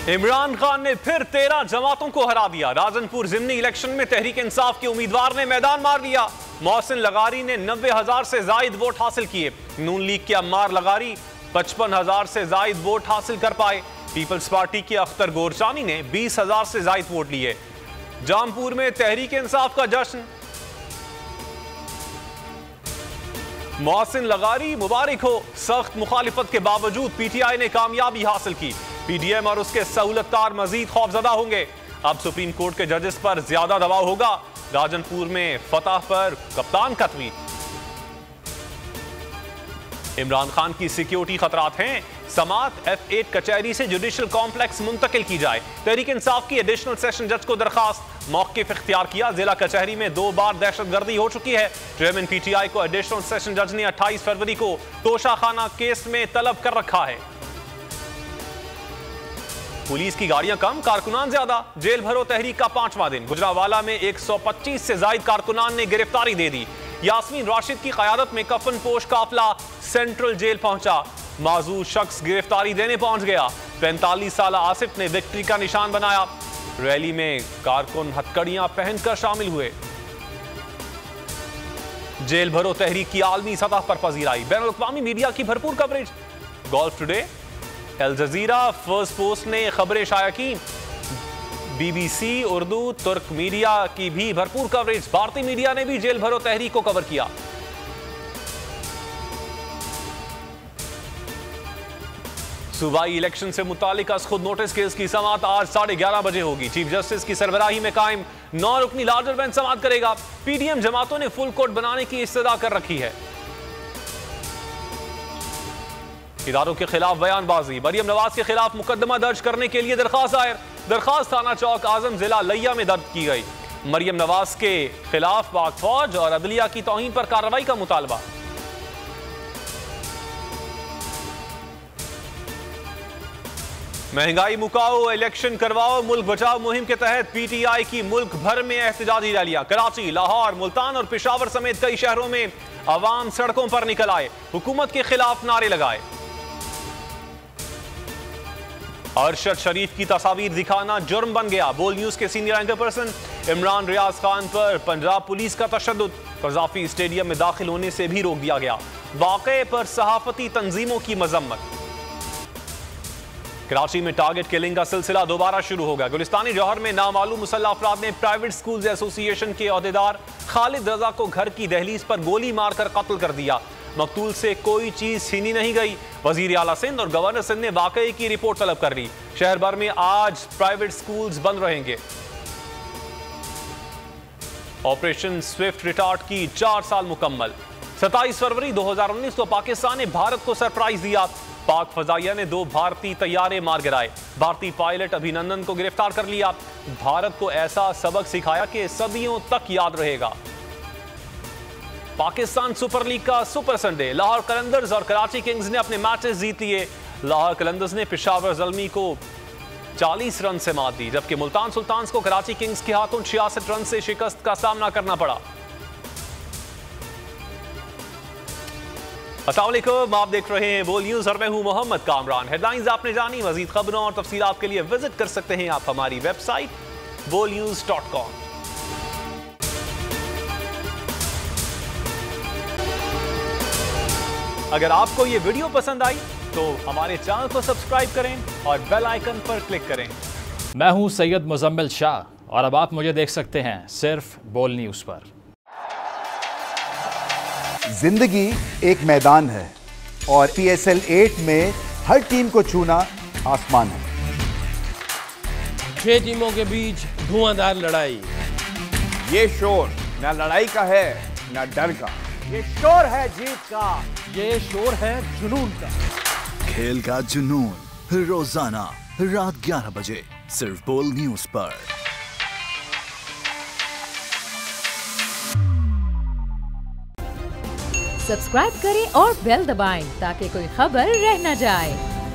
इमरान खान ने फिर 13 जमातों को हरा दिया। राजनपुर जिमनी इलेक्शन में तहरीक इंसाफ के उम्मीदवार ने मैदान मार दिया। मोहसिन लगारी ने 90,000 से जायद वोट हासिल किए। नून लीग के अम्मार लगारी 55,000 से जायद वोट हासिल कर पाए। पीपल्स पार्टी के अख्तर गोरचानी ने 20,000 से जायद वोट लिए। जामपुर में तहरीक इंसाफ का जश्न। मोहसिन लगारी मुबारक हो, सख्त मुखालिफत के बावजूद पीटीआई ने कामयाबी हासिल की। पीडीएम और उसके सहूलतकार मजीद खौफजदा होंगे। अब सुप्रीम कोर्ट के जजेस पर ज्यादा दबाव होगा। राजनपुर में फतह पर कप्तान का ट्वीट। इमरान खान की सिक्योरिटी खतरात हैं। समात F8 कचहरी से जुडिशल कॉम्प्लेक्स मुंतकिल की जाए। तहरीक इंसाफ की एडिशनल सेशन जज को दरखास्त। मौक़िफ़ इख्तियार किया। जिला कचहरी में 2 बार दहशतगर्दी हो चुकी है। चेयरमैन पीटीआई को एडिशनल सेशन जज ने 28 फरवरी को तोशाखाना केस में तलब कर रखा है। पुलिस की गाड़ियां कम, कारकुनान ज्यादा। जेल भरो तहरीक का 5वां दिन। गुजरावाला में 125 से जायद कारकुनान ने गिरफ्तारी दे दी। यास्मीन राशिद की क़यादत में कफन पोश काफिला सेंट्रल जेल पहुंचा। माजूर शख्स गिरफ्तारी देने पहुंच गया। 45 साल आसिफ ने विक्ट्री का निशान बनाया। रैली में कारकुन हथकड़ियां पहनकर शामिल हुए। जेल भरो तहरीक की आलमी सतह पर पजीराई। बैनुल अक़वामी मीडिया की भरपूर कवरेज। गोल्फ टुडे, अल जजीरा, फर्स्ट पोस्ट ने खबरें शाया की। BBC उर्दू, तुर्क मीडिया की भी भरपूर कवरेज। भारतीय मीडिया ने भी जेल भरो तहरीक को कवर किया। सूबाई इलेक्शन से मुतालिक अस खुद नोटिस केस की समाअत आज 11:30 बजे होगी। चीफ जस्टिस की सरबराही में कायम 9 रुकनी लार्जर बेंच समाअत करेगा। पीडीएम जमातों ने फुल कोर्ट बनाने की इस्तदा कर रखी है। इदारों के खिलाफ बयानबाजी। मरियम नवाज के खिलाफ मुकदमा दर्ज करने के लिए दरखास्त दायर। दरखास्त थाना चौक आजम जिला लिया में दर्ज की गई। मरियम नवाज के खिलाफ पाक फौज और अदलिया की तौहीन पर कार्रवाई का मुतालबा। महंगाई मुकाओ, इलेक्शन करवाओ, मुल्क बचाओ मुहिम के तहत पीटीआई की मुल्क भर में एहतजाजी रैलियां। कराची, लाहौर, मुल्तान और पेशावर समेत कई शहरों में अवाम सड़कों पर निकल आए। हुकूमत के खिलाफ नारे लगाए। अरशद शरीफ की तस्वीर दिखाना जुर्म बन गया। बोल न्यूज के senior anchor person Imran Riaz Khan पर पंजाब पुलिस का तशद्दुद। कज़ाफी स्टेडियम में दाखिल होने से भी रोक दिया गया। वाक़े पर सहाफती तंजीमों की मजम्मत। कराची में टारगेट किलिंग का सिलसिला दोबारा शुरू होगा। गुलिस्तानी जौहर में नामालूम मुसल्लह अफराद ने प्राइवेट स्कूल्स एसोसिएशन के अहदेदार खालिद रजा को घर की दहलीज पर गोली मारकर कत्ल कर दिया। मकतूल से कोई चीज छीनी नहीं गई। वजीर आला सिंध और गवर्नर सिंध ने वाकये की रिपोर्ट तलब कर ली। शहर भर में आज प्राइवेट स्कूल्स बंद रहेंगे। ऑपरेशन स्विफ्ट रिटार्ट की 4 साल मुकम्मल। 27 फरवरी 2019 को पाकिस्तान ने भारत को सरप्राइज दिया। पाक फजाइया ने 2 भारतीय तैयारे मार गिराए। भारतीय पायलट अभिनंदन को गिरफ्तार कर लिया। भारत को ऐसा सबक सिखाया कि सदियों तक याद रहेगा। पाकिस्तान सुपर लीग का सुपर संडे। लाहौर कलंदर्स और कराची किंग्स ने अपने मैचेस जीत लिए। लाहौर कलंदर्स ने पेशावर ज़ल्मी को 40 रन से मात दी, जबकि मुल्तान सुल्तान्स को कराची किंग्स के हाथों 66 रन से शिकस्त का सामना करना पड़ा। अस्सलाम वालेकुम, आप देख रहे हैं बोल न्यूज और मैं हूं मोहम्मद कामरान। हेडलाइंस आपने जानी। मजीद खबरों और तफसीलात के लिए विजिट कर सकते हैं आप हमारी वेबसाइट bolnews.com। अगर आपको ये वीडियो पसंद आई तो हमारे चैनल को सब्सक्राइब करें और बेल आइकन पर क्लिक करें। मैं हूं सैयद मुजम्मिल शाह और अब आप मुझे देख सकते हैं सिर्फ बोल न्यूज पर। जिंदगी एक मैदान है और PSL 8 में हर टीम को छूना आसमान है। 6 टीमों के बीच धुआंधार लड़ाई। ये शोर ना लड़ाई का है ना डर का। ये शोर है जीत का। ये शोर है जुनून का। खेल का जुनून रोजाना रात 11 बजे सिर्फ बोल न्यूज पर। सब्सक्राइब करें और बेल दबाएं ताकि कोई खबर रह न जाए।